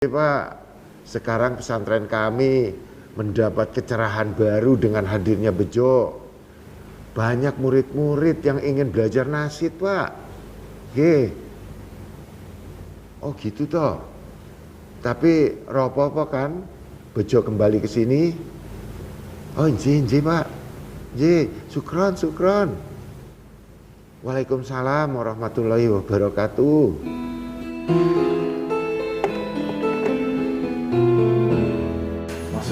Pak, sekarang pesantren kami mendapat kecerahan baru dengan hadirnya Bejo. Banyak murid-murid yang ingin belajar nasyid, Pak. Nggih. Oh gitu toh. Tapi ropo kan Bejo kembali ke sini. Oh nggih Pak. Nggih, sukron. Waalaikumsalam warahmatullahi wabarakatuh.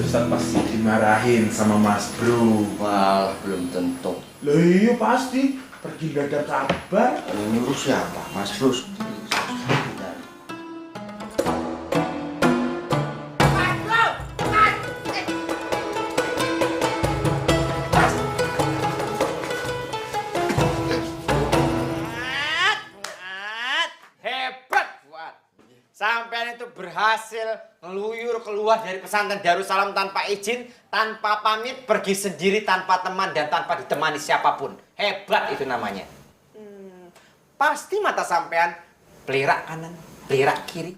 Ustaz pasti dimarahin sama Mas Bro. Wah, belum tentu. Loh iya pasti. Pergi gak ada kabar. Nyuruh siapa? Mas Bro. Sampean itu berhasil ngeluyur keluar dari pesantren Darussalam tanpa izin, tanpa pamit, pergi sendiri tanpa teman dan tanpa ditemani siapapun. Hebat itu namanya. Pasti mata sampean pelirak kanan, pelirak kiri.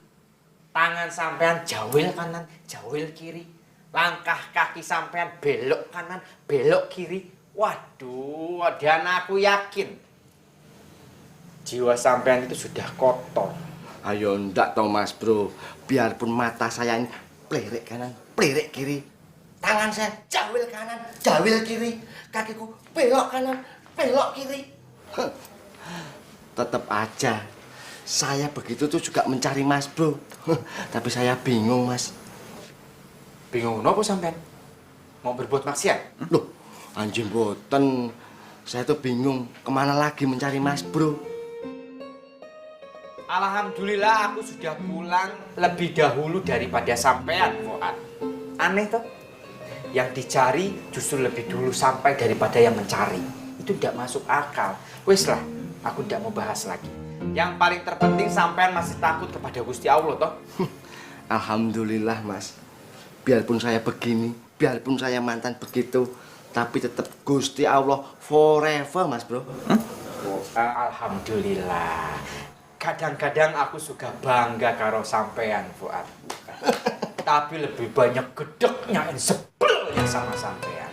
Tangan sampean jawil kanan, jawil kiri. Langkah kaki sampean belok kanan, belok kiri. Waduh, dan aku yakin jiwa sampean itu sudah kotor. Ayo ndak toh Mas Bro. Biarpun mata saya ini pelirik kanan, pelirik kiri. Tangan saya jawil kanan, jawil kiri. Kakiku belok kanan, belok kiri. Tetap aja saya begitu tuh juga mencari Mas Bro. Tapi saya bingung, Mas. Bingung nopo sampean? Mau berbuat maksiat? Loh, anjing boten. Saya tuh bingung kemana lagi mencari Mas Bro. Alhamdulillah aku sudah pulang lebih dahulu daripada sampean, Fuad. Aneh toh? Yang dicari justru lebih dulu sampai daripada yang mencari. Itu tidak masuk akal. Wes lah, aku tidak mau bahas lagi. Yang paling terpenting sampean masih takut kepada Gusti Allah toh? Alhamdulillah, Mas. Biarpun saya begini, biarpun saya mantan begitu, tapi tetap Gusti Allah forever, Mas Bro. Alhamdulillah. Kadang-kadang aku suka bangga karo sampean, Fuad. Tapi lebih banyak gedeknya dan sebelnya sama sampean.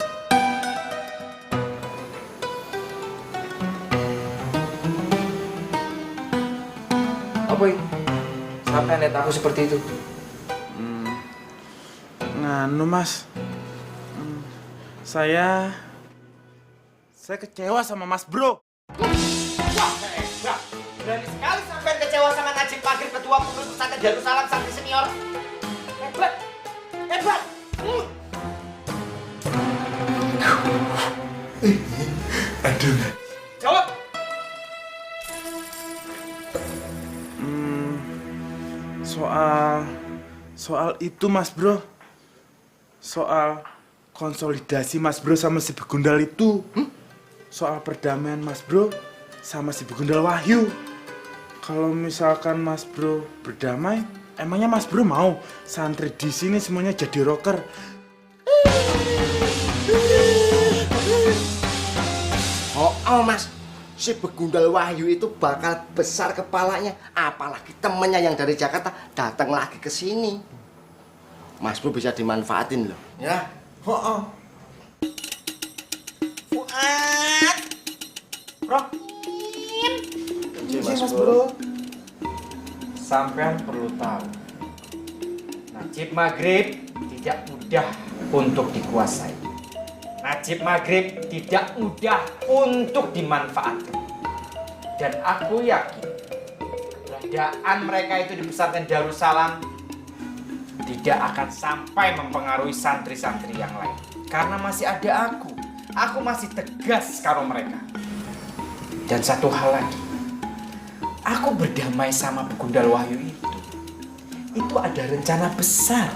Apa ini? Sampean lihat aku seperti itu? Nganu Mas. Saya kecewa sama Mas Bro. Wah, hebat. Berani sekali sampean kecewa sama Najib Maghrib, ketua pengurus pesantren Darussalam santri senior. Hebat. Hebat. Aduh. Jawab. Soal itu Mas Bro. Soal konsolidasi Mas Bro sama si Begundal itu. Soal perdamaian Mas Bro sama si Begundal Wahyu. Kalau misalkan Mas Bro berdamai, emangnya Mas Bro mau santri di sini semuanya jadi rocker? Oh, Mas. Si Begundal Wahyu itu bakal besar kepalanya. Apalagi temennya yang dari Jakarta datang lagi ke sini. Mas Bro bisa dimanfaatin loh. Ya. Fuad. Bro. Mas Bro. Sampean perlu tahu, Najib Maghrib tidak mudah untuk dikuasai. Najib Maghrib tidak mudah untuk dimanfaatkan. Dan aku yakin keberadaan mereka itu di pesantren Darussalam tidak akan sampai mempengaruhi santri-santri yang lain. Karena masih ada aku. Aku masih tegas karo mereka. Dan satu hal lagi, aku berdamai sama Begundal Wahyu itu ada rencana besar.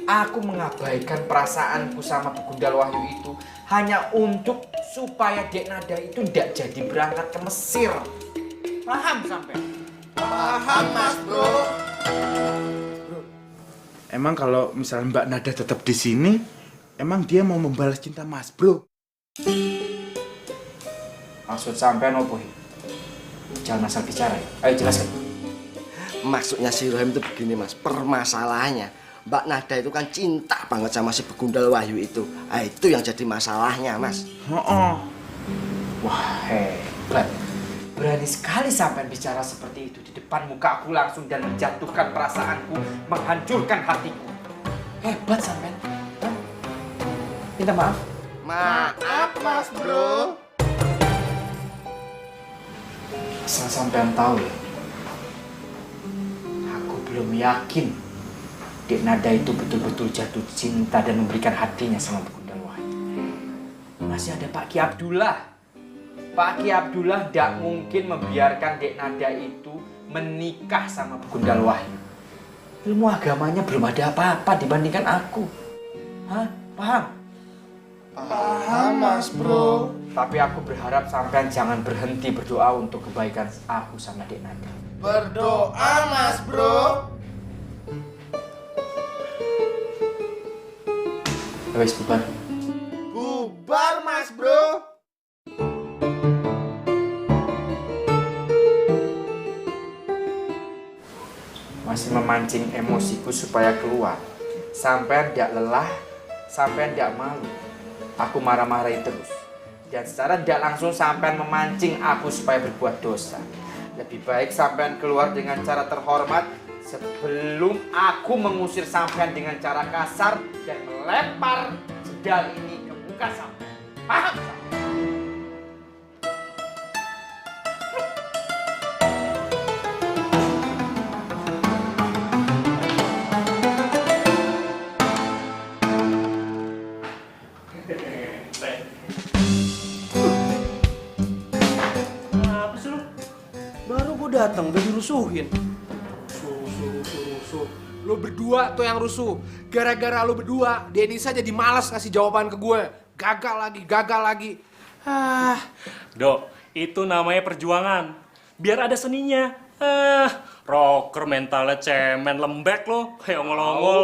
Aku mengabaikan perasaanku sama Begundal Wahyu itu hanya untuk supaya Dek Nada itu tidak jadi berangkat ke Mesir. Paham sampai? Paham Mas Bro. Emang kalau misalnya Mbak Nada tetap di sini, emang dia mau membalas cinta Mas Bro? Maksud sampean apa? Jangan asal bicara ya. Ayo jelaskan. Maksudnya si Rohim itu begini mas, permasalahannya Mbak Nada itu kan cinta banget sama si Begundal Wahyu itu. Nah, itu yang jadi masalahnya mas. Wah, hebat. Berani sekali sampai bicara seperti itu di depan muka aku langsung dan menjatuhkan perasaanku, menghancurkan hatiku. Hebat sampai. Minta maaf. Maaf mas bro. Asal sampean tahu ya, aku belum yakin Dek Nada itu betul-betul jatuh cinta dan memberikan hatinya sama Begundal Wahyu. Masih ada Pak Ki Abdullah. Pak Ki Abdullah tidak mungkin membiarkan Dek Nada itu menikah sama Begundal Wahyu. Ilmu agamanya belum ada apa-apa dibandingkan aku. Hah? Paham? Paham mas bro. Tapi aku berharap sampean jangan berhenti berdoa untuk kebaikan aku sama Dek Nada. Berdoa mas bro. Wes bubar. Bubar mas bro. Masih memancing emosiku supaya keluar. Sampean tidak lelah, sampean tidak malu. Aku marah-marahin terus. Dan secara tidak langsung sampean memancing aku supaya berbuat dosa. Lebih baik sampean keluar dengan cara terhormat sebelum aku mengusir sampean dengan cara kasar dan melempar jedal ini ke muka sampean. Paham? Apa sih lu? Baru gue datang udah dirusuhin. Rusuh. Lu berdua tuh yang rusuh. Gara-gara lu berdua, Denisa jadi malas ngasih jawaban ke gue. Gagal lagi. Dok, itu namanya perjuangan. Biar ada seninya. Rocker mentalnya cemen lembek lo, kayak ongol-ongol.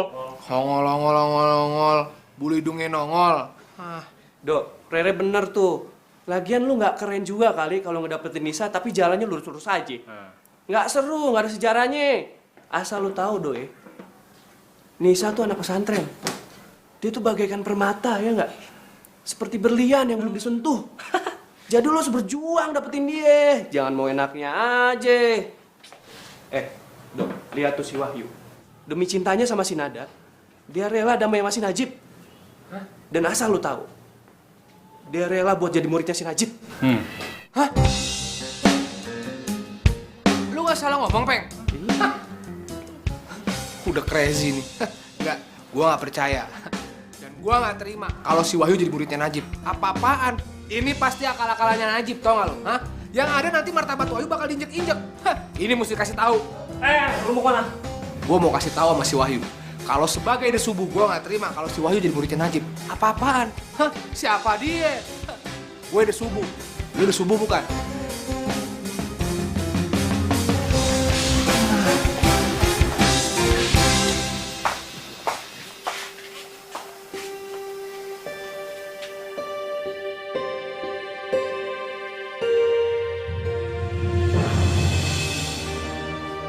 Ongol. Bulu hidungnya nongol. Dok, Rere bener tuh. Lagian lu nggak keren juga kali kalau ngedapetin Nisa, tapi jalannya lurus-lurus aja. Nggak seru, nggak ada sejarahnya. Asal lu tahu, Doi. Nisa tuh anak pesantren. Dia tuh bagaikan permata, ya nggak? Seperti berlian yang belum disentuh. Jadi lu harus berjuang dapetin dia. Jangan mau enaknya aja. Dok, lihat tuh si Wahyu. Demi cintanya sama si Nada, dia rela damai sama si Najib. Dan asal lu tahu, dia rela buat jadi muridnya si Najib. Hah? Lu nggak salah ngomong, Peng. Udah crazy nih. Enggak, gua nggak percaya. Dan gua nggak terima kalau si Wahyu jadi muridnya Najib. Apa-apaan? Ini pasti akal-akalannya Najib, tau nggak lu? Hah? Yang ada nanti martabat Wahyu bakal diinjek-injek. Ini mesti kasih tahu. Lu mau kemana? Gua mau kasih tahu sama si Wahyu. Kalau sebagai ide subuh, gua nggak terima kalau si Wahyu jadi muridnya Najib. Apa-apaan? Hah? Siapa dia? Gue ide subuh. Lu ide subuh bukan?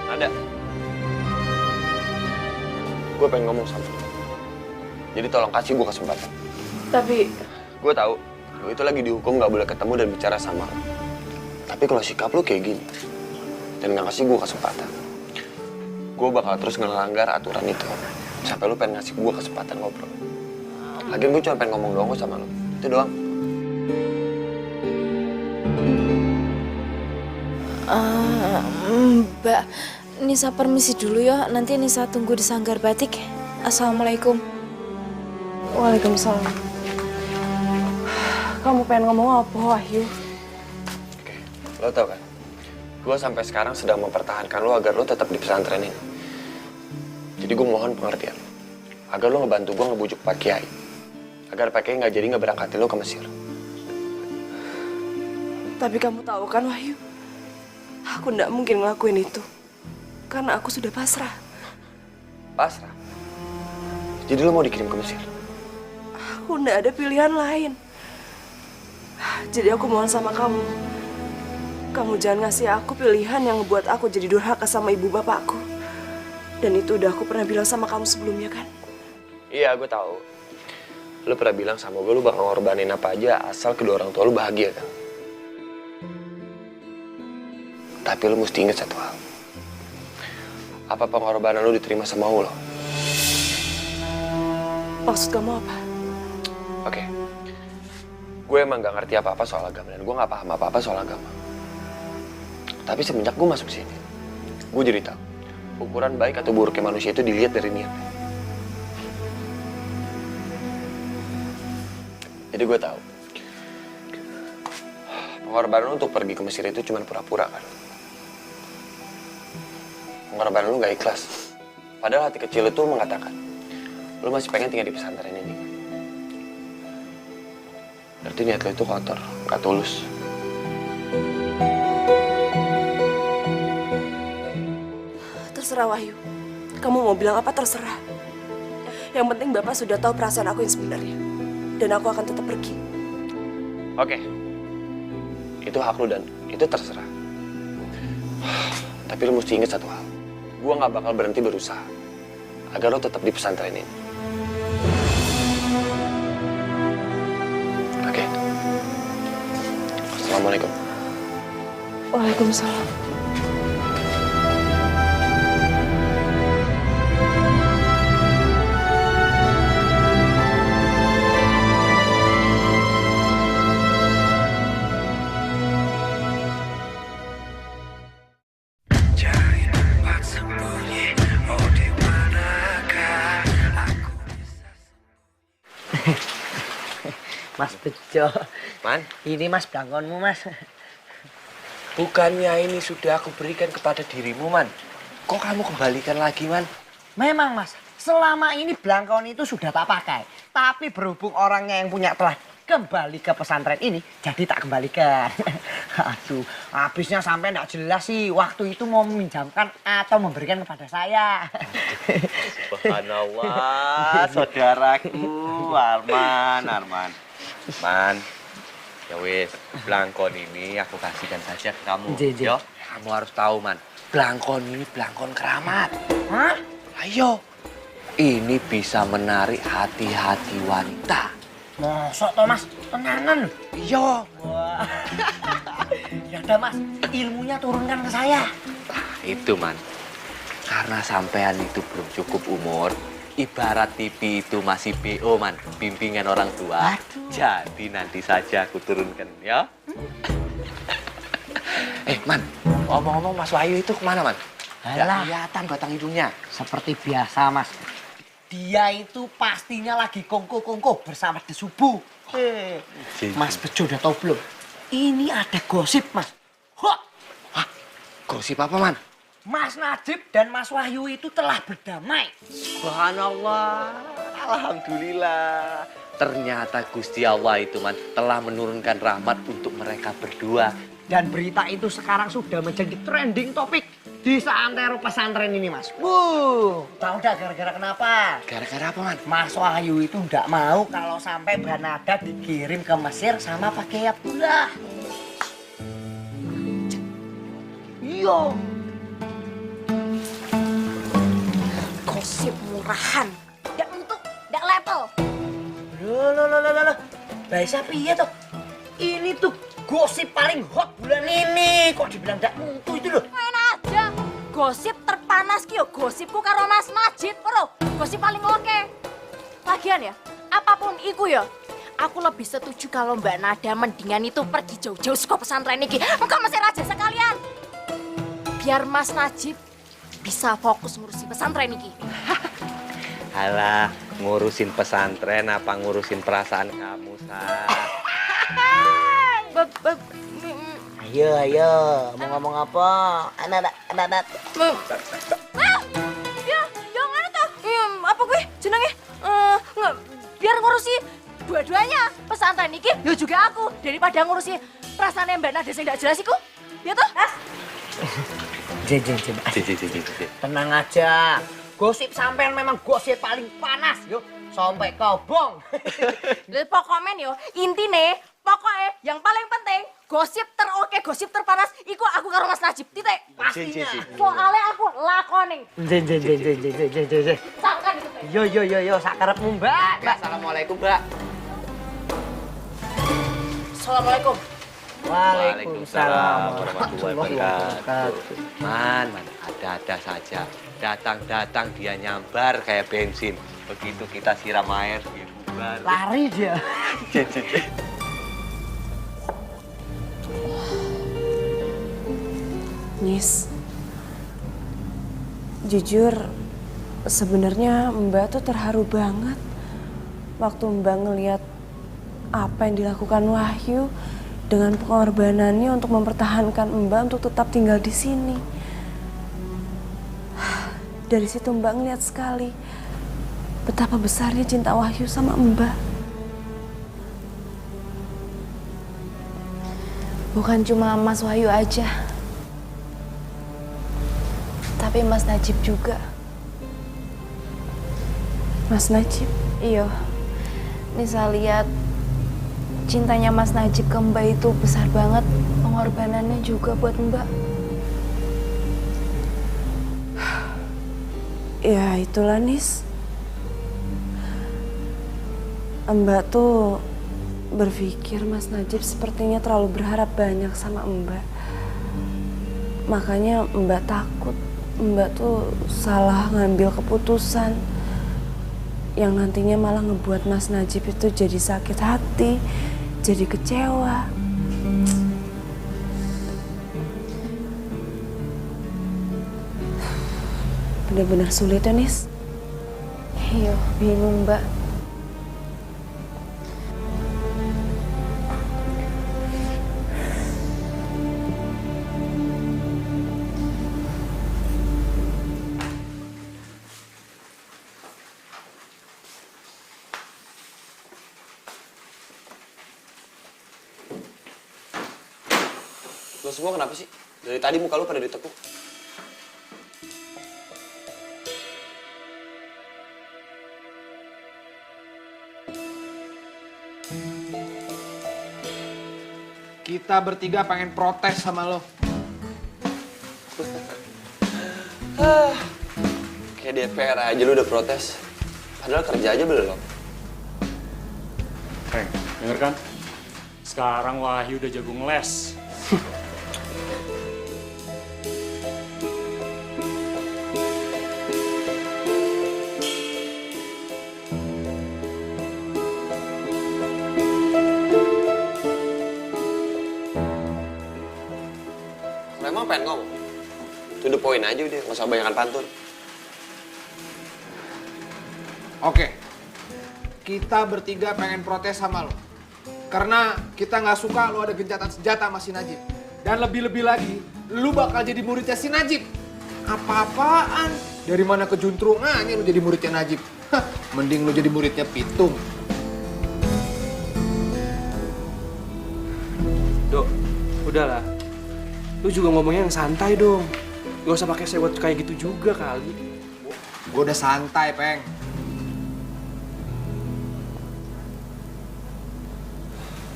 Ada. Gue pengen ngomong sama lo. Jadi tolong kasih gue kesempatan. Tapi Gue tahu lo itu lagi dihukum nggak boleh ketemu dan bicara sama lo. Tapi kalau sikap lo kayak gini dan nggak kasih gue kesempatan, gue bakal terus ngelanggar aturan itu sampai lo pengen ngasih gue kesempatan ngobrol. Lagian gue cuma pengen ngomong doang kok sama lo. Itu doang. Mbak, Nisa permisi dulu ya. Nanti Nisa tunggu di sanggar batik. Assalamualaikum. Waalaikumsalam. Kamu pengen ngomong apa, Wahyu? Oke, lo tau kan? Gue sampai sekarang sedang mempertahankan lo agar lo tetap di pesantren ini. Jadi gue mohon pengertian lo. Agar lo ngebantu gue ngebujuk Pak Kiai. Agar Pak Kiai nggak jadi ngeberangkatin lo ke Mesir. Tapi kamu tahu kan, Wahyu? Aku nggak mungkin ngelakuin itu. Karena aku sudah pasrah. Pasrah? Jadi lo mau dikirim ke Mesir? Aku nggak ada pilihan lain. Jadi aku mohon sama kamu. Kamu jangan ngasih aku pilihan yang ngebuat aku jadi durhaka sama ibu bapakku. Dan itu udah aku pernah bilang sama kamu sebelumnya kan? Iya, gue tahu. Lu pernah bilang sama gue lu bakal ngorbanin apa aja asal kedua orang tua lu bahagia kan. Tapi lu mesti ingat satu hal. Apa pengorbanan lu diterima sama Allah? Maksud kamu apa? Oke. Gue emang gak ngerti apa-apa soal agama dan gue gak paham apa-apa soal agama. Tapi semenjak gue masuk sini, gue jadi tahu ukuran baik atau buruknya manusia itu dilihat dari niatnya. Jadi gue tahu pengorbanan lu untuk pergi ke Mesir itu cuma pura-pura kan. Pengorbanan lu gak ikhlas. Padahal hati kecil itu mengatakan lu masih pengen tinggal di pesantren ini. Berarti niat lu itu kotor, gak tulus. Terserah Wahyu. Kamu mau bilang apa terserah. Yang penting Bapak sudah tahu perasaan aku yang sebenarnya. Dan aku akan tetap pergi. Oke. Itu hak lu dan itu terserah. Tapi lu mesti ingat satu hal. Gua gak bakal berhenti berusaha agar lu tetap di pesantren ini. Oke. Assalamualaikum. Waalaikumsalam. Mas Bejo, Man, ini Mas belangkonmu Mas. Bukannya ini sudah aku berikan kepada dirimu, Man. Kok kamu kembalikan lagi, Man? Memang Mas, selama ini belangkon itu sudah tak pakai. Tapi berhubung orangnya yang punya telah kembali ke pesantren ini, jadi tak kembalikan. Aduh, habisnya sampai nggak jelas sih waktu itu mau meminjamkan atau memberikan kepada saya. Subhanallah, saudaraku Arman. Man, ya wis, belangkon ini aku kasihkan saja ke kamu. Yo, kamu harus tahu, Man. Belangkon ini belangkon keramat. Hah? Ayo, ini bisa menarik hati-hati wanita. Mosok toh Mas, tenangan. Iya. Wah. Ya udah Mas, ilmunya turunkan ke saya. Nah, itu Man. Karena sampean itu belum cukup umur, ibarat TV itu masih BO, Man. Bimbingan orang tua. Aduh. Jadi nanti saja aku turunkan, ya. Man, ngomong-ngomong Mas Wahyu itu kemana, Man? Nggak kelihatan batang hidungnya. Seperti biasa Mas. Dia itu pastinya lagi kongko-kongko bersama Desubu. Mas Bejo udah tahu belum? Ini ada gosip, Mas. Hah? Gosip apa, Man? Mas Najib dan Mas Wahyu itu telah berdamai. Subhanallah. Alhamdulillah. Ternyata Gusti Allah itu, Man, telah menurunkan rahmat untuk mereka berdua. Dan berita itu sekarang sudah menjadi trending topik di seantero pesantren ini, Mas. Tahu nggak gara-gara kenapa? Gara-gara apa, Man? Mas Wahyu itu nggak mau kalau sampai Mbak Nada dikirim ke Mesir sama pakai Abdullah. Iya. Gosip murahan. Nggak untuk, nggak level. Loh. Bahasa piye tuh? Ini tuh gosip paling hot bulan ini. Kok dibilang nggak mutu itu loh? Enak aja. Gosip terpanas ki yo gosipku karo Mas Najib, bro. Gosip paling oke. Lagian ya, apapun iku ya, aku lebih setuju kalau Mbak Nada mendingan itu pergi jauh-jauh saka pesantren iki. Engko Mesir aja sekalian. Biar Mas Najib bisa fokus ngurusi pesantren iki. Alah, ngurusin pesantren apa ngurusin perasaan kamu, Sa? Ayo, mau ngomong apa? Anak. Ya ngene tuh. Apa gue jenenge? Biar ngurusi dua-duanya pesantren iki, yo juga aku daripada ngurusi perasaannya Mbak Nada sing ndak jelas iku. Ya toh? Jen. Tenang aja. Gosip sampean memang gosip paling panas, yo. Sampai kobong. Lha pokoknya yo, intine Pokoknya yang paling penting gosip teroke, gosip terpanas iku aku karo Mas Najib. Titik. Pastinya. Soalnya aku lakoning. Je. Sangkan itu. Teh. Yo, sakarepmu, Mbak. Assalamualaikum, Mbak. Assalamualaikum. Waalaikumsalam warahmatullahi wabarakatuh. Man, ada-ada saja. Datang-datang dia nyambar kayak bensin. Begitu kita siram air, dia bubar. Lari dia. Nis, jujur sebenarnya Mbak tuh terharu banget waktu Mbak ngeliat apa yang dilakukan Wahyu dengan pengorbanannya untuk mempertahankan Mbak untuk tetap tinggal di sini. Dari situ Mbak ngeliat sekali betapa besarnya cinta Wahyu sama Mbak. Bukan cuma Mas Wahyu aja, tapi Mas Najib juga. Mas Najib? Iya. Nisa lihat cintanya Mas Najib ke Mbak itu besar banget. Pengorbanannya juga buat Mbak. Ya itulah Nis. Mbak tuh berpikir Mas Najib sepertinya terlalu berharap banyak sama Mbak. Makanya Mbak takut Mbak tuh salah ngambil keputusan yang nantinya malah ngebuat Mas Najib itu jadi sakit hati, jadi kecewa. Benar-benar sulit ya, Nis? Iya, bingung, Mbak. Lo semua kenapa sih? Dari tadi muka lo pada ditekuk. Kita bertiga pengen protes sama lo. Kayak DPR aja lo udah protes. Padahal kerja aja belum. Denger kan? Sekarang Wahyu udah jago ngeles. Emang pengen ngomong? To the point aja udah, nggak usah banyakan pantun. Oke, kita bertiga pengen protes sama lo. Karena kita nggak suka lo ada gencatan senjata sama si Najib. Dan lebih-lebih lagi, lo bakal jadi muridnya si Najib. Apa-apaan? Dari mana kejuntrungannya lo jadi muridnya Najib? Hah, mending lo jadi muridnya Pitung. Dok, udahlah. Lu juga ngomongnya yang santai dong. Gak usah pakai sewot kayak gitu juga kali. Gue udah santai, Peng.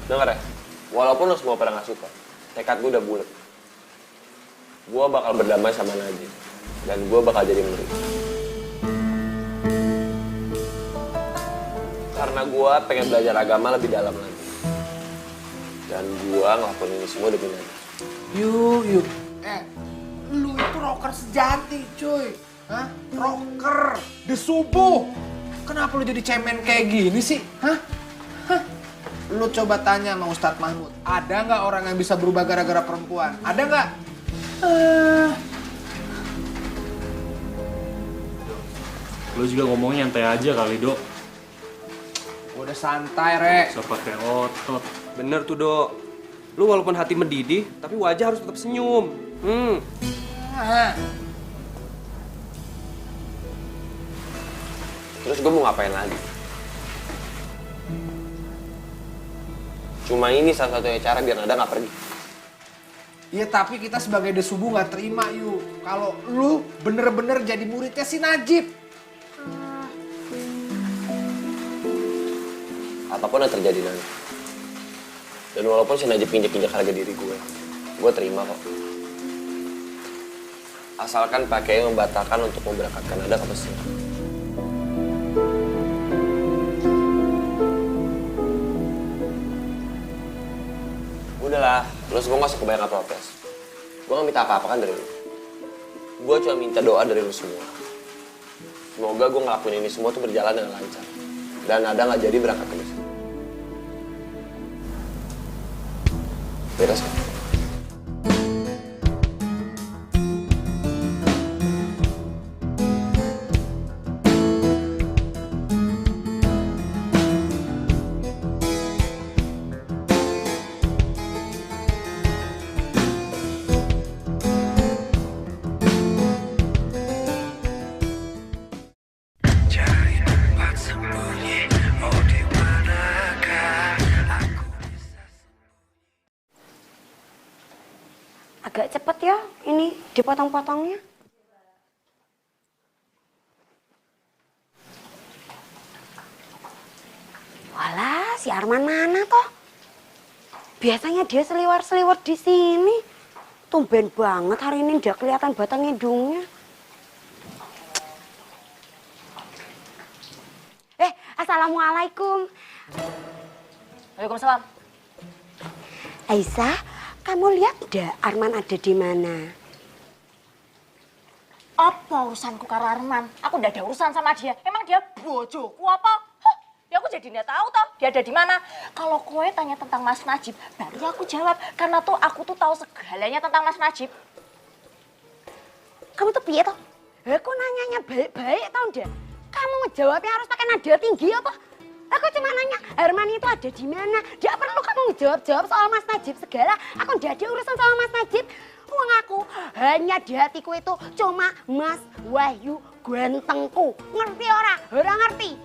Dengar ya, walaupun lo semua pada nggak suka, tekad gue udah bulat. Gue bakal berdamai sama Najib. Dan gue bakal jadi murid. Karena gue pengen belajar agama lebih dalam lagi. Dan gue ngelakuin ini semua demi Najib. Yuk. Lu itu rocker sejati, cuy. Hah? Rocker. The subuh. Kenapa lu jadi cemen kayak gini sih? Hah? Lu coba tanya sama Ustadz Mahmud. Ada nggak orang yang bisa berubah gara-gara perempuan? Ada nggak? Lu juga ngomongnya nyantai aja kali, Dok. Udah santai, Rek. Usah pakai otot. Bener tuh, Dok. Lu walaupun hati mendidih, tapi wajah harus tetap senyum. Terus gue mau ngapain lagi? Cuma ini satu-satunya cara biar Nada nggak pergi. Iya, tapi kita sebagai The Subuh nggak terima, Yu. Kalau lu bener-bener jadi muridnya si Najib. Apapun yang terjadi nanti, Dan walaupun si Najib injek-injek harga diri gue terima kok. Asalkan pakai membatalkan untuk memberangkatkan Nada ke Mesir. Udahlah, terus gue gak usah kebanyakan protes. Gue gak minta apa-apa kan dari lu. Gue cuma minta doa dari lu semua. Semoga gue ngelakuin ini semua tuh berjalan dengan lancar. Dan Nada gak jadi berangkat ke Mesir. Beres kan? Agak cepet ya, ini dipotong-potongnya. Walah, si Arman mana toh? Biasanya dia seliwar-seliwar di sini. Tumben banget hari ini dia kelihatan batang hidungnya. Assalamualaikum. Waalaikumsalam. Aisyah, kamu lihat ndak Arman ada di mana? Apa urusanku karo Arman? Aku ndak ada urusan sama dia. Emang dia bojoku apa? Hah, ya aku jadi ndak tahu toh dia ada di mana. Kalau kowe tanya tentang Mas Najib, baru aku jawab karena tuh aku tuh tahu segalanya tentang Mas Najib. Kamu tuh piye toh? Aku nanyanya baik-baik tau ndak? Kamu ngejawabnya harus pakai nada tinggi apa? Aku cuma nanya, Arman itu ada di mana? Tidak perlu kamu ngejawab-jawab soal Mas Najib segala. Aku tidak ada urusan sama Mas Najib. Uang aku hanya di hatiku itu cuma Mas Wahyu gantengku. Ngerti ora? Ora ngerti.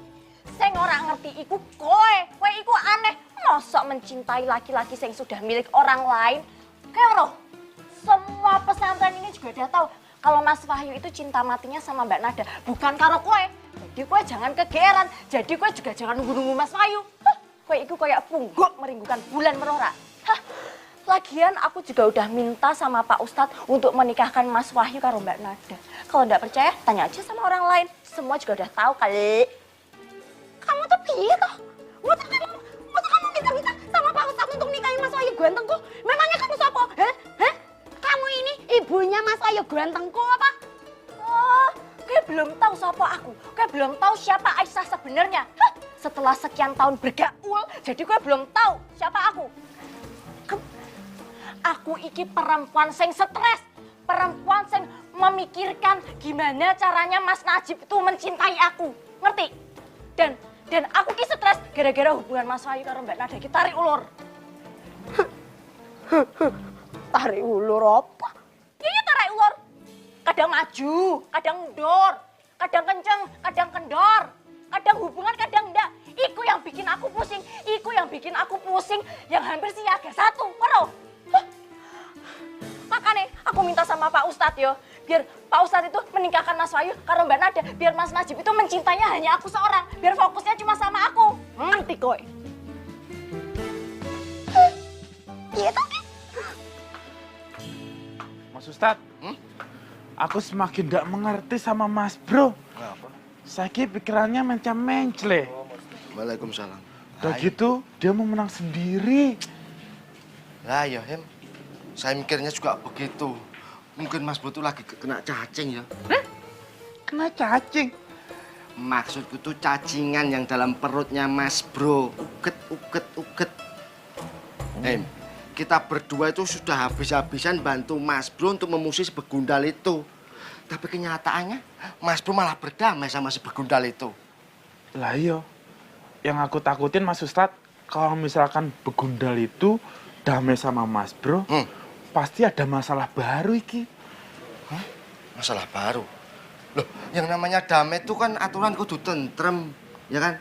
Sing ora ngerti iku kowe. Kowe iku aneh. Mosok mencintai laki-laki yang sudah milik orang lain? Kayak roh. Semua pesantren ini juga udah tahu kalau Mas Wahyu itu cinta matinya sama Mbak Nada, bukan karo kowe. Jadi kowe jangan kegeeran. Jadi kowe juga jangan nunggu-nunggu Mas Wahyu. Hah, kowe iku kayak pungguk merindukan bulan merora. Hah. Lagian aku juga udah minta sama Pak Ustadz untuk menikahkan Mas Wahyu karo Mbak Nada. Kalau nggak percaya, tanya aja sama orang lain. Semua juga udah tahu kali. Kamu tuh piye toh? Masa kamu minta-minta sama Pak Ustadz untuk nikahin Mas Wahyu gantengku? Memangnya kamu siapa? Hah? Kamu ini ibunya Mas Wahyu gantengku apa? Oh, kayak belum tahu siapa aku. Kayak belum tahu siapa Aisyah sebenarnya. Hah, setelah sekian tahun bergaul, jadi gue belum tahu siapa aku. Aku iki perempuan sing stres. Perempuan sing memikirkan gimana caranya Mas Najib itu mencintai aku. Ngerti? Dan aku ki stres gara-gara hubungan Mas Wahyu karo Mbak Nada ki tarik ulur. Tarik ulur apa? Iya tarik ulur. Kadang maju, kadang mundur, kadang kenceng, kadang kendor, kadang hubungan, kadang enggak. Iku yang bikin aku pusing, yang hampir siaga satu, bro. Makanya aku minta sama Pak Ustadz yo, biar Pak Ustadz itu menikahkan Mas Wahyu karo Mbak Nada, biar Mas Najib itu mencintainya hanya aku seorang, biar fokusnya cuma sama aku. Ngerti kowe? Iya toh? Mas Ustadz, aku semakin tidak mengerti sama Mas Bro. Kenapa? Saya pikirannya mencam-mencle. Waalaikumsalam. Udah gitu, dia mau menang sendiri. Lah ya, Hem. Saya mikirnya juga begitu. Mungkin Mas Bro tuh lagi kena cacing ya. Kena cacing? Maksudku tuh cacingan yang dalam perutnya Mas Bro. Uget. Hem, kita berdua itu sudah habis-habisan bantu Mas Bro untuk mengusir si begundal itu. Tapi kenyataannya Mas Bro malah berdamai sama si begundal itu. Lah iya, yang aku takutin Mas Ustadz, kalau misalkan begundal itu damai sama Mas Bro, pasti ada masalah baru iki. Hah? Masalah baru? Loh, yang namanya damai itu kan aturan kudu tentrem, ya kan?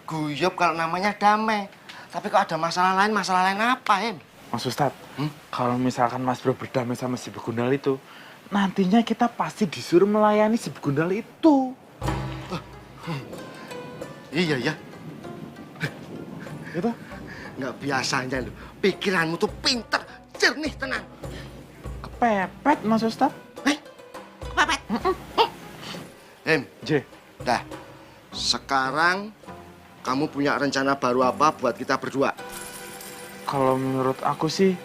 Guyup kalau namanya damai. Tapi kalau ada masalah lain apa, Em? Mas Ustadz, kalau misalkan Mas Bro berdamai sama si begundal itu, nantinya kita pasti disuruh melayani si begundal itu. Iya ya. Itu? Nggak biasanya lu. Pikiranmu tuh pinter, jernih tenang. Kepepet Mas Ustadz. Kepepet? J. Dah, sekarang kamu punya rencana baru apa buat kita berdua? Kalau menurut aku sih,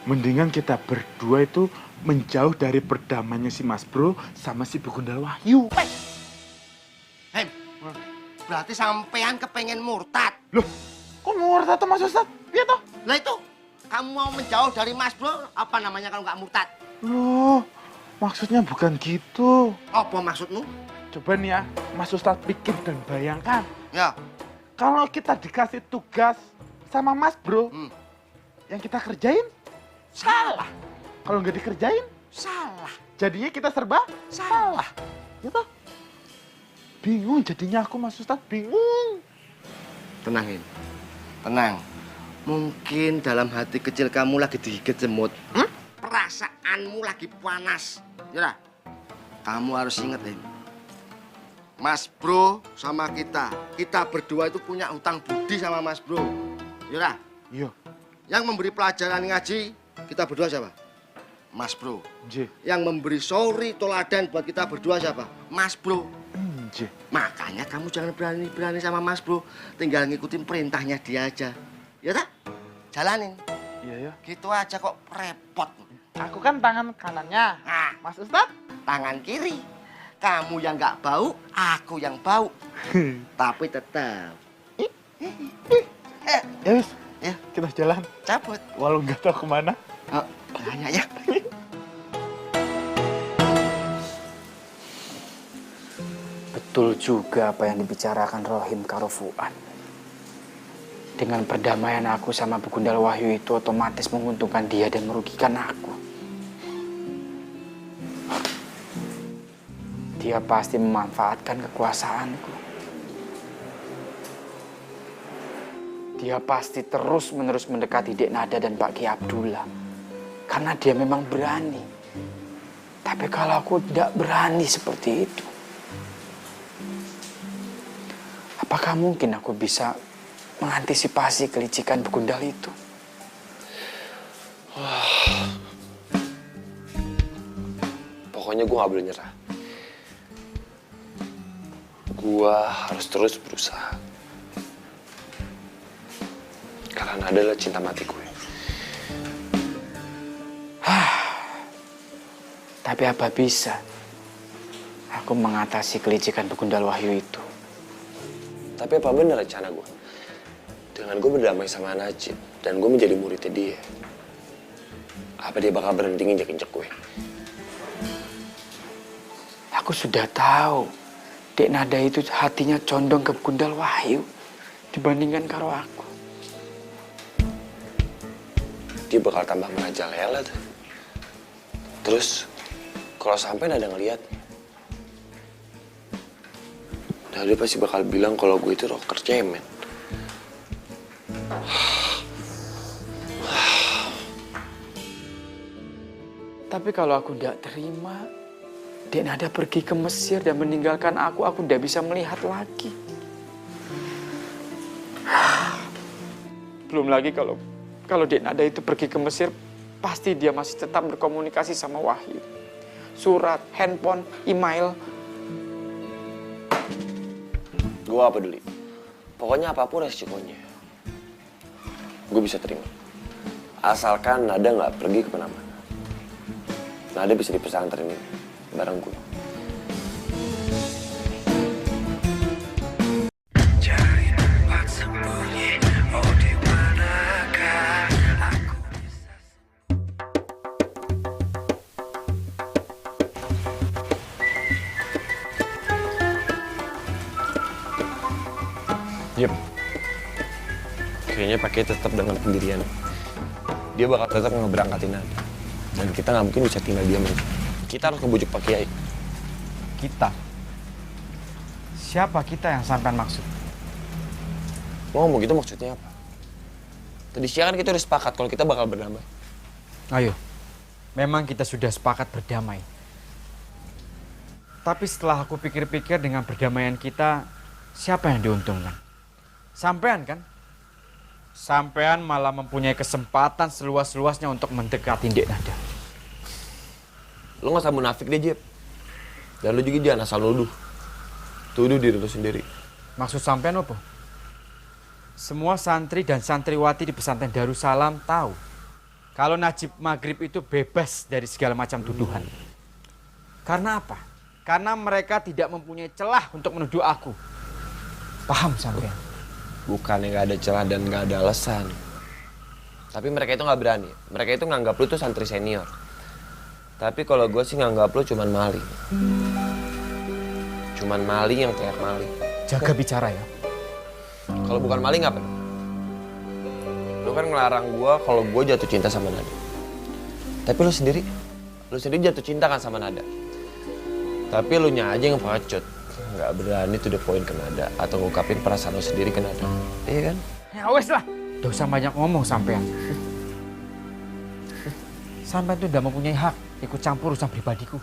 mendingan kita berdua itu menjauh dari perdamaiannya si Mas Bro sama si Begundal Wahyu. Berarti sampean kepengen murtad. Loh, kok murtad tuh Mas Ustadz? Iya toh? Lah itu, kamu mau menjauh dari Mas Bro, apa namanya kalau nggak murtad? Loh, maksudnya bukan gitu. Apa maksudmu? Coba nih ya, Mas Ustadz pikir dan bayangkan. Ya. Kalau kita dikasih tugas sama Mas Bro, yang kita kerjain, salah. Kalau nggak dikerjain, salah. Jadinya kita serba salah. Gitu. Bingung jadinya aku Mas Ustadz, bingung. Tenangin, tenang. Mungkin dalam hati kecil kamu lagi digigit semut. Perasaanmu lagi panas. Ya, kamu harus inget, Mas Bro sama kita berdua itu punya hutang budi sama Mas Bro. Ya, iya. Yang memberi pelajaran ngaji, kita berdua siapa? Mas Bro. J. Yang memberi sorry toladan buat kita berdua siapa? Mas Bro. J. Makanya kamu jangan berani-berani sama Mas Bro. Tinggal ngikutin perintahnya dia aja. Ya tak? Jalanin. Iya ya. Gitu aja kok repot. Aku kan tangan kanannya. Nah, Mas Ustadz? Tangan kiri. Kamu yang nggak bau, aku yang bau. Tapi tetap. Ya wis, ya kita jalan. Cabut. Walau nggak tahu kemana. Oh, banyak ya. Betul juga apa yang dibicarakan Rohim karo Fuad. Dengan perdamaian aku sama Begundal Wahyu itu otomatis menguntungkan dia dan merugikan aku. Dia pasti memanfaatkan kekuasaanku. Dia pasti terus-menerus mendekati Dek Nada dan Pak Ki Abdullah. Karena dia memang berani. Tapi kalau aku tidak berani seperti itu, apakah mungkin aku bisa mengantisipasi kelicikan Begundal itu? Pokoknya gue gak boleh nyerah. Gue harus terus berusaha. Karena Nada adalah cinta mati gue. Tapi apa bisa aku mengatasi kelicikan Begundal Wahyu itu? Tapi apa benar rencana gue? Dengan gue berdamai sama Najib dan gue menjadi muridnya dia, apa dia bakal berhenti nginjek-injek gue? Aku sudah tahu Dek Nada itu hatinya condong ke Begundal Wahyu dibandingkan karo aku. Dia bakal tambah merajalela tuh. Terus kalau sampai Nada ngeliatnya, Nada pasti bakal bilang kalau gue itu rocker cemen. Tapi kalau aku tidak terima, Dek Nada pergi ke Mesir dan meninggalkan aku tidak bisa melihat lagi. Belum lagi kalau Dek Nada itu pergi ke Mesir, pasti dia masih tetap berkomunikasi sama Wahyu. Surat, handphone, email. Gue gak peduli. Pokoknya apapun resikonya, gue bisa terima. Asalkan Nada gak pergi kemana-mana. Nada bisa di pesantren ini bareng gue. Yep. Kayaknya pakai tetap dengan pendirian. Dia bakal tetap ngeberangkatin Nada. Dan kita nggak mungkin bisa tinggal diam aja. Kita harus ngebujuk Pak Kiai. Kita? Siapa kita yang sampean maksud? Lo ngomong gitu maksudnya apa? Tadi siang kan kita udah sepakat kalau kita bakal berdamai. Ayo, memang kita sudah sepakat berdamai. Tapi setelah aku pikir-pikir dengan perdamaian kita, siapa yang diuntungkan? Sampean kan? Sampean malah mempunyai kesempatan seluas-luasnya untuk mendekati Dek Nada. Lo gak usah munafik deh, Jep. Dan lo juga jangan asal nuduh. Tuduh diri lo sendiri. Maksud sampean apa? Semua santri dan santriwati di pesantren Darussalam tahu kalau Najib Maghrib itu bebas dari segala macam tuduhan. Karena apa? Karena mereka tidak mempunyai celah untuk menuduh aku. Paham sampean? Bukannya gak ada celah dan gak ada alasan. Tapi mereka itu gak berani. Mereka itu nganggap lo tuh santri senior. Tapi kalau gue sih nganggap lo cuman maling. Cuman maling yang kayak maling. Jaga bicara ya. Kalau bukan maling apa? Lo kan ngelarang gue kalau gue jatuh cinta sama Nada. Tapi lo sendiri jatuh cinta kan sama Nada. Tapi lo nya aja yang pengecut. Nggak berani to the point ke Nada atau ngungkapin perasaan lo sendiri ke Nada. Iya kan? Ya wes lah. Gak usah banyak ngomong sampean. Sampean tuh udah mempunyai hak ikut campur urusan pribadiku.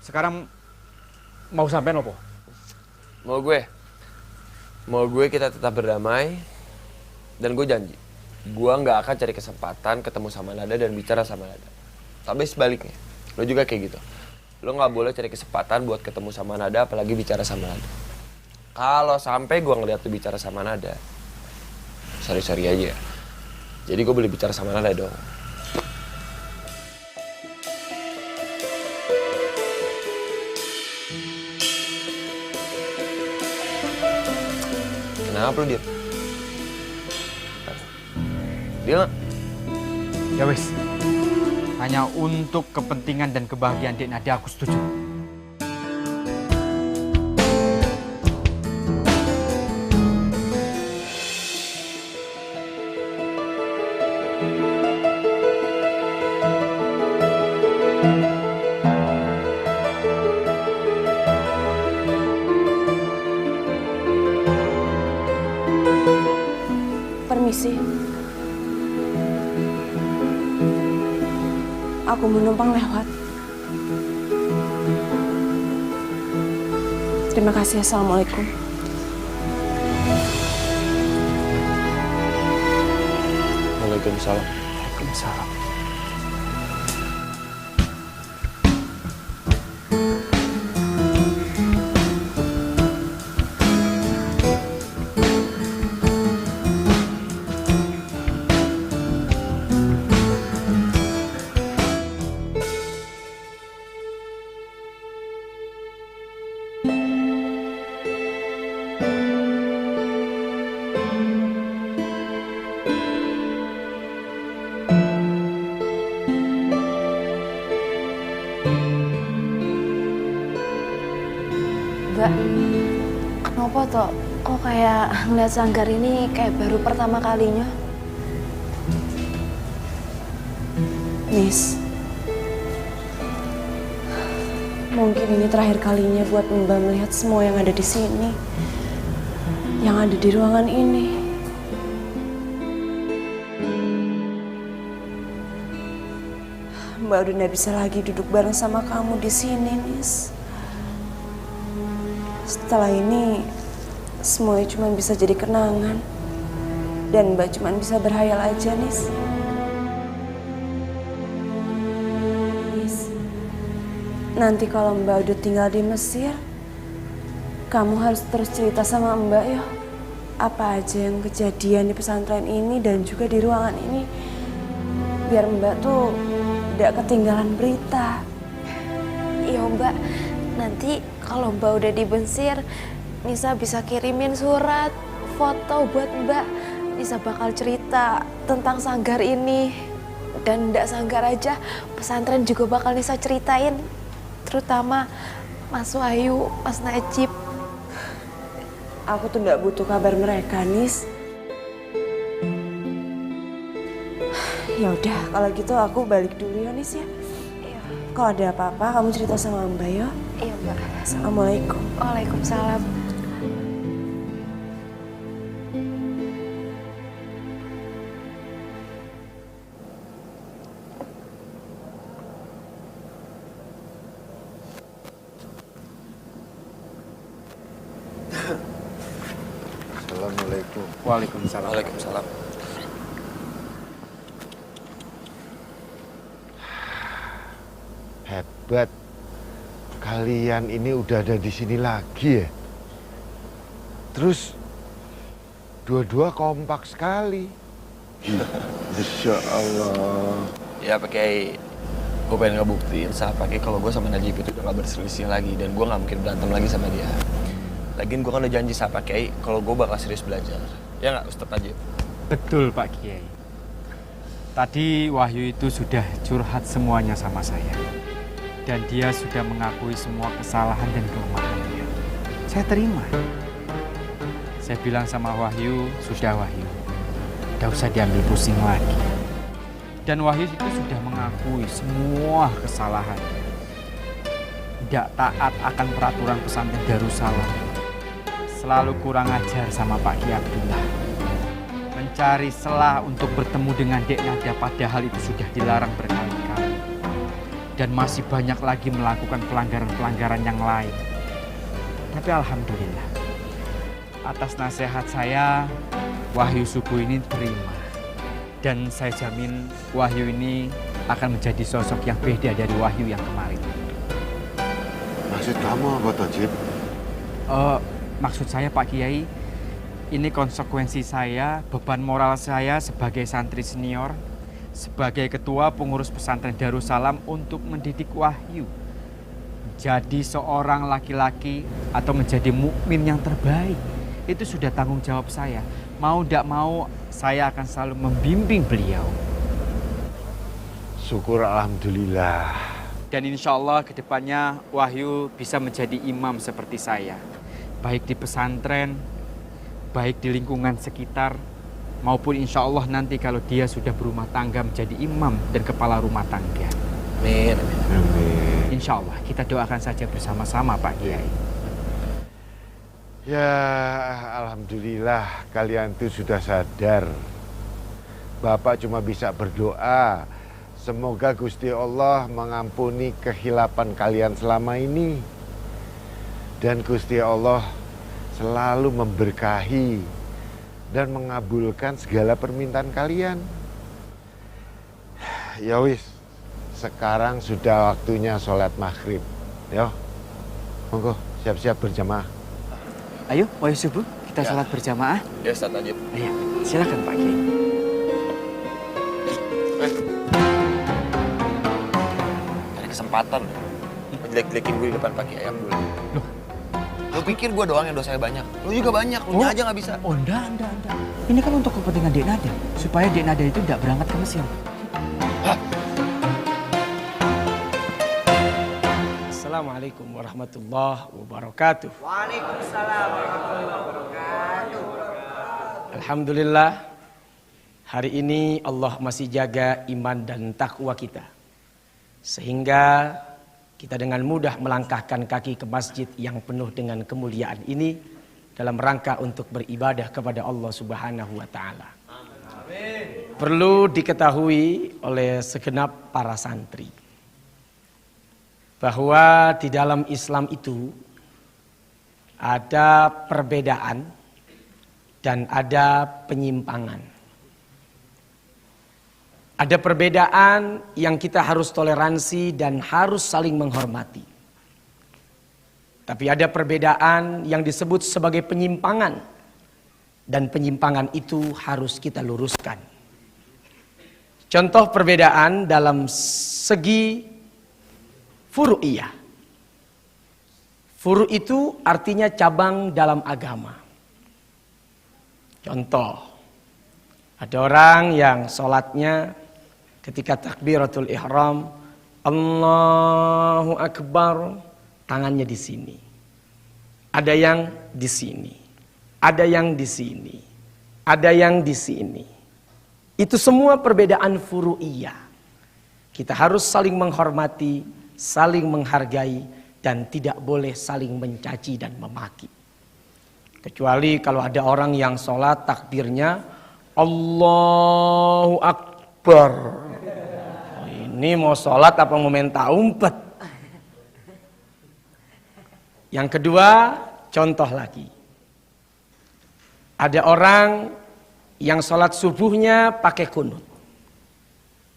Sekarang mau sampean apa? Mau gue kita tetap berdamai. Dan gue janji, gue nggak akan cari kesempatan ketemu sama Nada dan bicara sama Nada. Tapi sebaliknya, lo juga kayak gitu. Lo nggak boleh cari kesempatan buat ketemu sama Nada, apalagi bicara sama Nada. Kalau sampai gue ngeliat lo bicara sama Nada, sorry aja. Jadi gue boleh bicara sama Nada dong. Kenapa lu diam? Dia ya wes. Hanya untuk kepentingan dan kebahagiaan Dek Nada aku setuju. Permisi. Aku menumpang lewat. Terima kasih. Assalamualaikum. Waalaikumsalam. Waalaikumsalam. Mbak, kenapa toh kok kayak ngeliat Sanggar ini kayak baru pertama kalinya? Nis, mungkin ini terakhir kalinya buat Mbak melihat semua yang ada di sini, yang ada di ruangan ini. Mbak udah gak bisa lagi duduk bareng sama kamu di sini, Nis. Setelah ini, semuanya cuma bisa jadi kenangan. Dan Mbak cuma bisa berhayal aja, Nis. Nis, nanti kalau Mbak udah tinggal di Mesir, kamu harus terus cerita sama Mbak ya. Apa aja yang kejadian di pesantren ini dan juga di ruangan ini. Biar Mbak tuh tidak ketinggalan berita. Iya Mbak, nanti kalau Mbak udah di Mesir, Nisa bisa kirimin surat, foto buat Mbak. Nisa bakal cerita tentang Sanggar ini. Dan tidak Sanggar aja, pesantren juga bakal Nisa ceritain. Terutama Mas Wahyu, Mas Najib. Aku tuh tidak butuh kabar mereka, Nis. Ya udah, kalau gitu aku balik dulu ya, Nis ya. Iya. Kalau ada apa-apa, kamu cerita sama Mbak ya. Iya, Mbak. Assalamualaikum. Waalaikumsalam. Assalamualaikum. Waalaikumsalam. Waalaikumsalam. Hebat. Kalian ini udah ada di sini lagi ya? Terus dua-dua kompak sekali. Masya Allah. Ya Pak Kiai, gue pengen ngebuktiin sama Pak Kiai kalau gue sama Najib itu udah gak berselisih lagi dan gue gak mungkin berantem lagi sama dia. Lagian gue kan udah janji sama Pak Kiai kalau gue bakal serius belajar. Ya nggak Ustadz Najib? Betul Pak Kiai. Tadi Wahyu itu sudah curhat semuanya sama saya. Dan dia sudah mengakui semua kesalahan dan kelemahannya. Saya terima. Saya bilang sama Wahyu, sudah Wahyu, gak usah diambil pusing lagi. Dan Wahyu itu sudah mengakui semua kesalahan. Tidak taat akan peraturan pesantren Darussalam. Selalu kurang ajar sama Pak Ki Abdullah. Mencari celah untuk bertemu dengan Dek Nada padahal itu sudah dilarang berkali-kali. Dan masih banyak lagi melakukan pelanggaran-pelanggaran yang lain. Tapi alhamdulillah, atas nasihat saya, Wahyu Subuh ini terima. Dan saya jamin Wahyu ini akan menjadi sosok yang beda dari Wahyu yang kemarin. Maksud kamu apa, Tajib? Maksud saya Pak Kiai, ini konsekuensi saya, beban moral saya sebagai santri senior, sebagai ketua pengurus pesantren Darussalam untuk mendidik Wahyu. Jadi seorang laki-laki atau menjadi mukmin yang terbaik, itu sudah tanggung jawab saya. Mau tidak mau, saya akan selalu membimbing beliau. Syukur alhamdulillah. Dan insya Allah kedepannya Wahyu bisa menjadi imam seperti saya. Baik di pesantren, baik di lingkungan sekitar, maupun insya Allah nanti kalau dia sudah berumah tangga menjadi imam dan kepala rumah tangga. Amin. Amin. Insya Allah kita doakan saja bersama-sama Pak Kiai. Ya, alhamdulillah kalian itu sudah sadar. Bapak cuma bisa berdoa. Semoga Gusti Allah mengampuni kehilapan kalian selama ini. Dan Gusti Allah selalu memberkahi dan mengabulkan segala permintaan kalian. Ya wis, sekarang sudah waktunya sholat maghrib. Yo, monggo siap-siap berjamaah. Ayo, Wahyu Subuh, kita sholat berjamaah. Ya Ustadz Najib. Ayo, silakan Pak Kiai. Ada kesempatan menjelek-jelekin gue di depan Pak Kiai Abdullah. Loh, lu pikir gue doang yang dosanya banyak? Lu juga banyak, lu aja nggak bisa. Oh, enggak. Ini kan untuk kepentingan Dek Nada, supaya Dek Nada itu tidak berangkat ke Mesir. Hah? Assalamualaikum warahmatullahi wabarakatuh. Waalaikumsalam warahmatullahi wabarakatuh. Alhamdulillah, hari ini Allah masih jaga iman dan takwa kita. Sehingga kita dengan mudah melangkahkan kaki ke masjid yang penuh dengan kemuliaan ini dalam rangka untuk beribadah kepada Allah Subhanahu wa taala. Perlu diketahui oleh segenap para santri bahwa di dalam Islam itu ada perbedaan dan ada penyimpangan. Ada perbedaan yang kita harus toleransi dan harus saling menghormati. Tapi ada perbedaan yang disebut sebagai penyimpangan. Dan penyimpangan itu harus kita luruskan. Contoh perbedaan dalam segi furu'iyah. Furu' itu artinya cabang dalam agama. Contoh, ada orang yang sholatnya ketika takbiratul ihram, Allahu Akbar, tangannya di sini. Ada yang di sini. Ada yang di sini. Ada yang di sini. Itu semua perbedaan furu'iyah. Kita harus saling menghormati, saling menghargai, dan tidak boleh saling mencaci dan memaki. Kecuali kalau ada orang yang sholat takbirnya Allahu Akbar. Ini mau sholat apa mau minta umpet? Yang kedua, contoh lagi. Ada orang yang sholat subuhnya pakai kunut.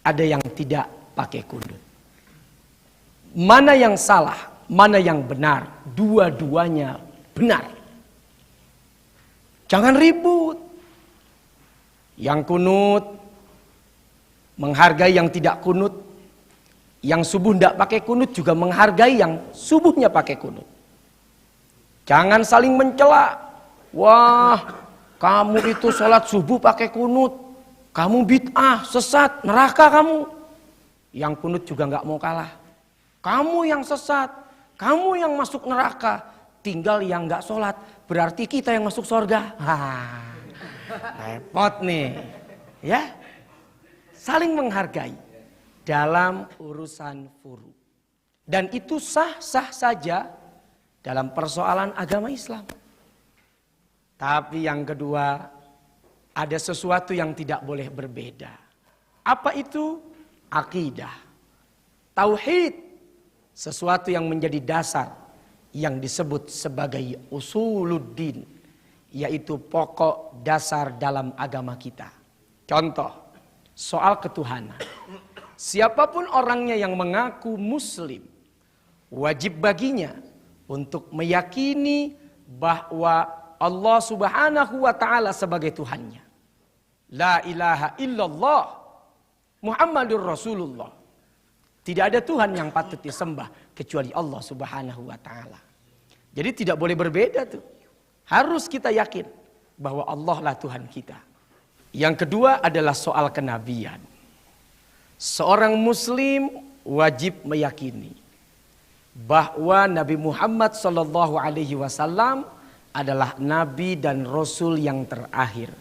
Ada yang tidak pakai kunut. Mana yang salah, mana yang benar? Dua-duanya benar. Jangan ribut. Yang kunut menghargai yang tidak kunut. Yang subuh tidak pakai kunut juga menghargai yang subuhnya pakai kunut. Jangan saling mencela. Wah, kamu itu sholat subuh pakai kunut. Kamu bid'ah, sesat, neraka kamu. Yang kunut juga nggak mau kalah. Kamu yang sesat, kamu yang masuk neraka. Tinggal yang nggak sholat, berarti kita yang masuk surga. Repot nih, ya. Saling menghargai dalam urusan furu. Dan itu sah-sah saja dalam persoalan agama Islam. Tapi yang kedua, ada sesuatu yang tidak boleh berbeda. Apa itu? Akidah. Tauhid. Sesuatu yang menjadi dasar yang disebut sebagai usuluddin. Yaitu pokok dasar dalam agama kita. Contoh, soal ketuhanan. Siapapun orangnya yang mengaku muslim, wajib baginya untuk meyakini bahwa Allah subhanahu wa ta'ala sebagai Tuhannya. La ilaha illallah Muhammadur Rasulullah. Tidak ada Tuhan yang patut disembah kecuali Allah subhanahu wa ta'ala. Jadi tidak boleh berbeda tuh. Harus kita yakin bahwa Allah lah Tuhan kita. Yang kedua adalah soal kenabian. Seorang muslim wajib meyakini bahwa Nabi Muhammad SAW adalah nabi dan rasul yang terakhir.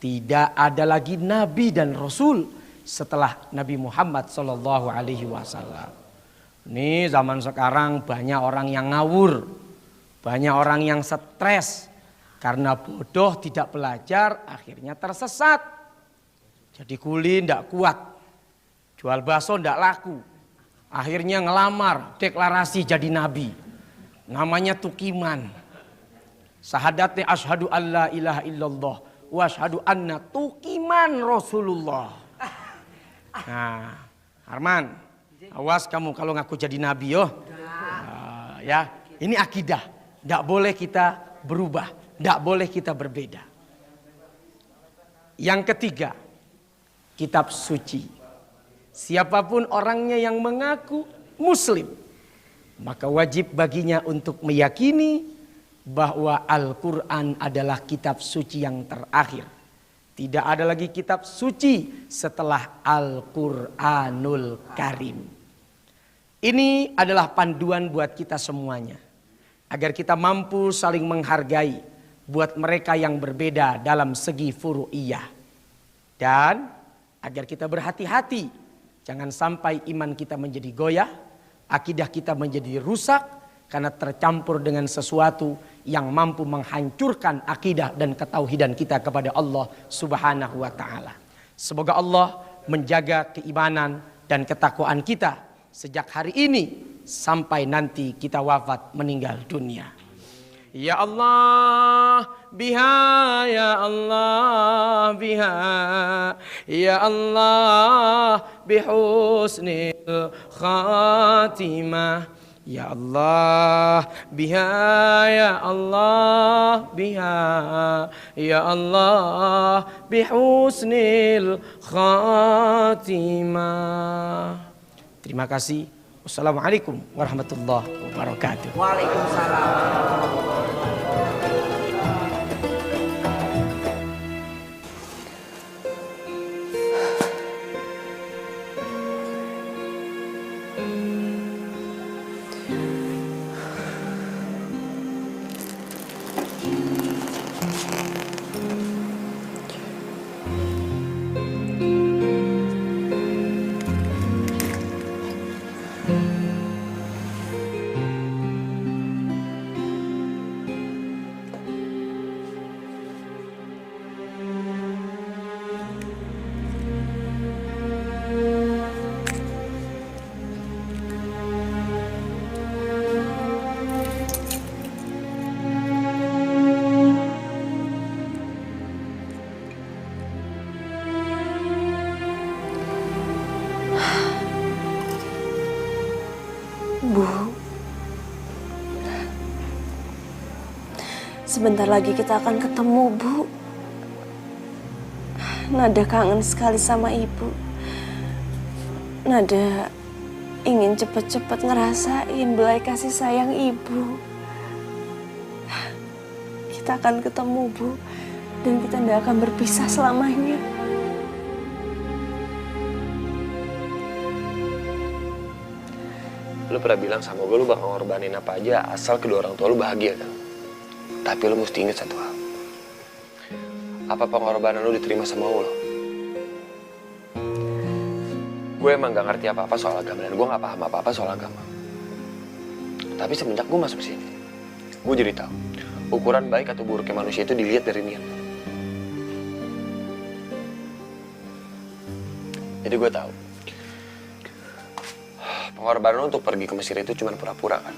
Tidak ada lagi nabi dan rasul setelah Nabi Muhammad SAW. Ini zaman sekarang banyak orang yang ngawur, banyak orang yang stres karena bodoh tidak belajar, akhirnya tersesat. Jadi kuli tidak kuat, jual bakso tidak laku, akhirnya ngelamar, deklarasi jadi nabi. Namanya tukiman. Sahadatnya asyhadu alla ilaha illallah wa asyhadu anna tukiman Rasulullah. Nah, Arman, awas kamu kalau ngaku jadi nabi yo. Ya, ini akidah. Tidak boleh kita berubah, tidak boleh kita berbeda. Yang ketiga, kitab suci. Siapapun orangnya yang mengaku muslim, maka wajib baginya untuk meyakini bahwa Al-Quran adalah kitab suci yang terakhir. Tidak ada lagi kitab suci setelah Al-Quranul Karim. Ini adalah panduan buat kita semuanya. Agar kita mampu saling menghargai buat mereka yang berbeda dalam segi furu'iyah. Dan agar kita berhati-hati. Jangan sampai iman kita menjadi goyah, akidah kita menjadi rusak karena tercampur dengan sesuatu yang mampu menghancurkan akidah dan ketauhidan kita kepada Allah Subhanahu wa taala. Semoga Allah menjaga keimanan dan ketakwaan kita sejak hari ini sampai nanti kita wafat meninggal dunia. Ya Allah biha, ya Allah biha, ya Allah bihusnil khatimah. Ya Allah biha, ya Allah biha, ya Allah bihusnil khatimah. Terima kasih. Wassalamualaikum warahmatullahi wabarakatuh. Waalaikumsalam. Sebentar lagi kita akan ketemu, Bu. Nada kangen sekali sama Ibu. Nada ingin cepet-cepet ngerasain belai kasih sayang Ibu. Kita akan ketemu, Bu. Dan kita tidak akan berpisah selamanya. Lu pernah bilang sama gue lu bakal ngorbanin apa aja asal kedua orang tua lu bahagia kan? Tapi lu mesti inget satu hal. Apa pengorbanan lu diterima sama Allah? Gue emang gak ngerti apa-apa soal agama dan gue gak paham apa-apa soal agama. Tapi semenjak gue masuk sini, gue jadi tahu ukuran baik atau buruknya manusia itu dilihat dari niat. Jadi gue tahu pengorbanan lu untuk pergi ke Mesir itu cuma pura-pura kan.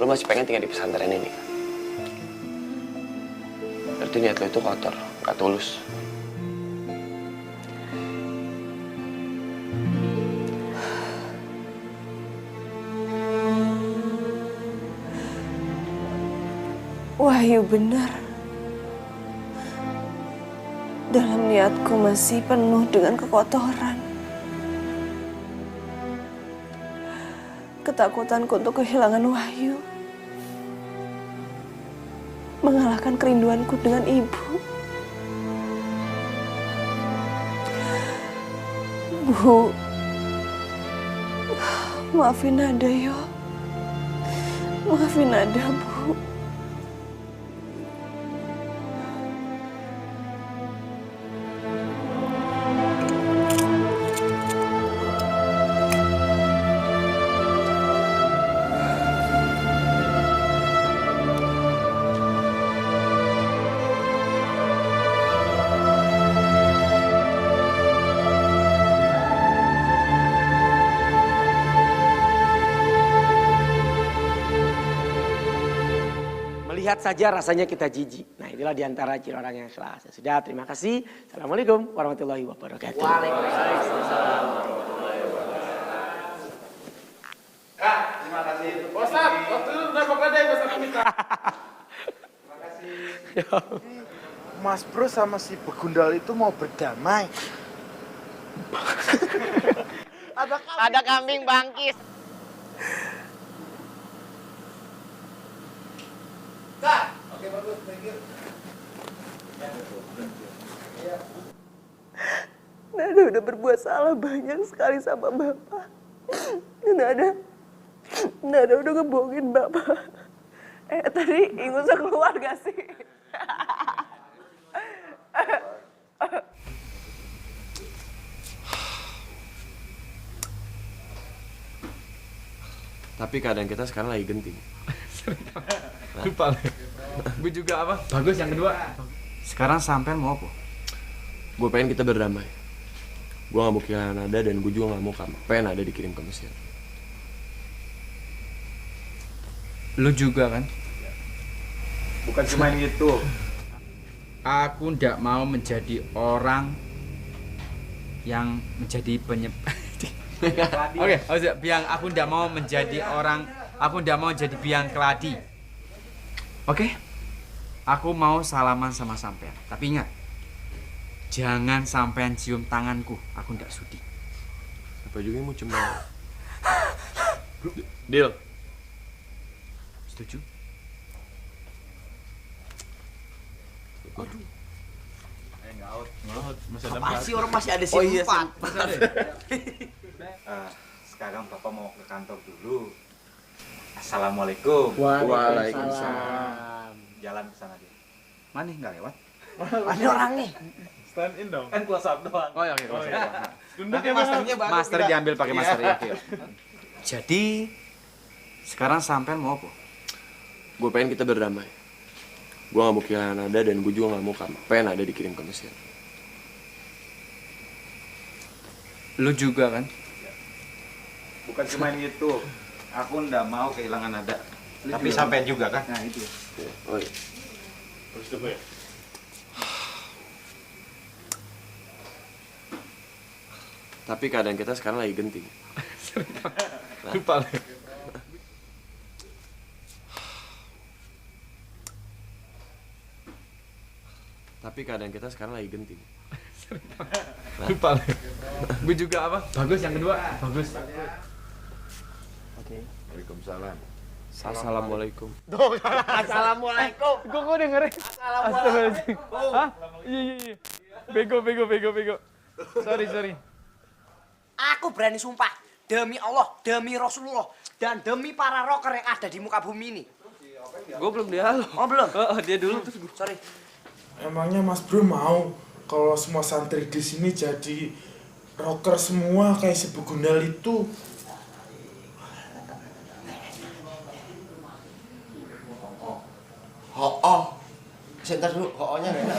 Lu masih pengen tinggal di pesantren ini kan? Berarti niat lu itu kotor, gak tulus. Wahyu benar. Dalam niatku masih penuh dengan kekotoran. Ketakutanku untuk kehilangan Wahyu mengalahkan kerinduanku dengan Ibu. Bu, maafin Nada yo. Maafin Nada, Bu. Lihat saja rasanya kita jijik. Nah inilah diantara ciri orang yang ikhlas. Ya sudah, terima kasih. Assalamualaikum warahmatullahi wabarakatuh. Waalaikumsalam. Kak, terima kasih. Ustaz, waktu itu udah pokoknya deh, Ustaz Mitra. Terima kasih. Mas Bro sama si Begundal itu mau berdamai. Ada kambing bangkis. Oke, bagus, thank you. Nada udah berbuat salah banyak sekali sama Bapak. Nada udah ngebohongin Bapak. Tadi ingusnya keluar gak sih? Tapi keadaan kita sekarang lagi genting. Lupa. Gue juga apa? Bagus yang kedua. Sekarang sampean mau apa? Gue pengen kita berdamai. Gue gak mau kehilangan Nada dan gue juga gak mau pengen Nada dikirim ke Mesir. Lu juga kan? Bukan cuma itu. Aku ndak mau menjadi orang yang menjadi Oke, biang aku ndak mau menjadi orang, aku ndak mau jadi biang keladi. Oke? Aku mau salaman sama sampean. Tapi ingat, jangan sampean cium tanganku. Aku ndak sudi. Apa juga yang mau cium? Deal. Setuju? Aduh. Ngaut. Masih orang masih ada simpan. Sekarang Bapak mau ke kantor dulu. Assalamualaikum. Waalaikumsalam. Jalan ke sana dia. Mana nggak lewat? Ada orang nih. Stand in dong. Kan close up doang. Oh ya, oke. Tunduk ya, masternya bagus. Master diambil pakai master ya. Oke. Jadi sekarang sampean mau apa? Gue pengen kita berdamai. Gue gak mau kehilangan Nada dan gue juga gak mau pengen Nada dikirim ke Mesir. Lu juga kan? Bukan cuma itu. Aku ndak mau kehilangan Nada. Tapi sampean juga kan? Nah, itu. Oh iya. Terus coba ya. Tapi keadaan kita sekarang lagi genting. Lupa. Tapi keadaan kita sekarang lagi genting. Lupa. Gue juga apa? Bagus yang kedua. Bagus. Oke. Waalaikumsalam. Assalamualaikum. Assalamualaikum. Kok dengerin? Assalamualaikum. Hah? Iya. Bego. Sorry. Aku berani sumpah, demi Allah, demi Rasulullah, dan demi para rocker yang ada di muka bumi ini. Gue belum dialog. Oh belum? Dia dulu. Sorry. Emangnya Mas Bro mau kalau semua santri di sini jadi rocker semua kayak si Begundal itu? Sebentar dulu, ho-nya nggak enak.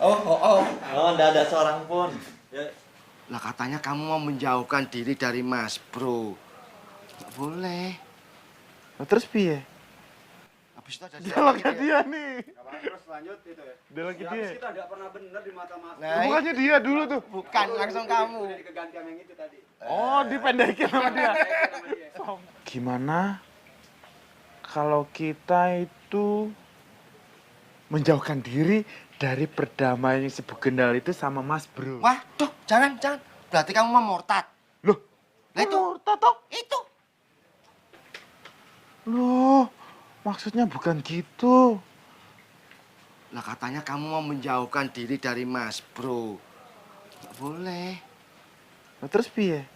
Oh, nggak ada seorang pun. Lah katanya kamu mau menjauhkan diri dari Mas Bro. Nggak boleh. Terus piye? Habis itu ada Dialognya dia nih. Terus lanjut itu ya. Dialognya dia. Kita nggak pernah bener di mata Mas. Nah, Bukannya dia dulu tuh. bukan langsung kamu. Jadi kegantian yang itu tadi. Oh, dipendekin sama dia. Gimana kalau kita itu menjauhkan diri dari perdamaian si Begundal itu sama Mas Bro? Wah, tuh, jangan. Berarti kamu mau murtad. Loh, Lah itu. murtad toh? Itu. Loh, maksudnya bukan gitu. Lah katanya kamu mau menjauhkan diri dari Mas Bro. Nggak boleh. Nah, terus piye?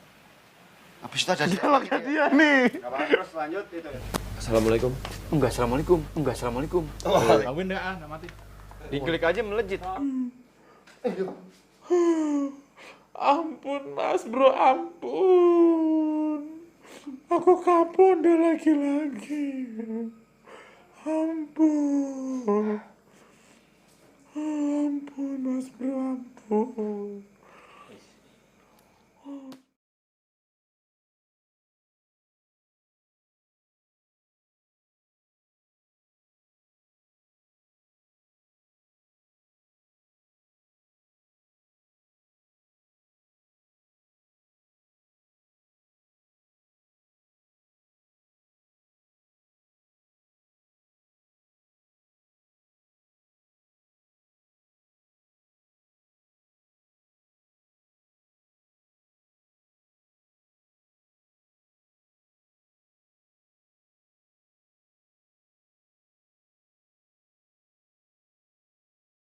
Habis itu ada Dialognya dia nih. Terus lanjut itu ya. Assalamualaikum. Enggak, assalamualaikum. Kawin dah, nggak mati. Diklik aja melejit. Ampun Mas Bro, ampun. Aku kapundar lagi. Ampun.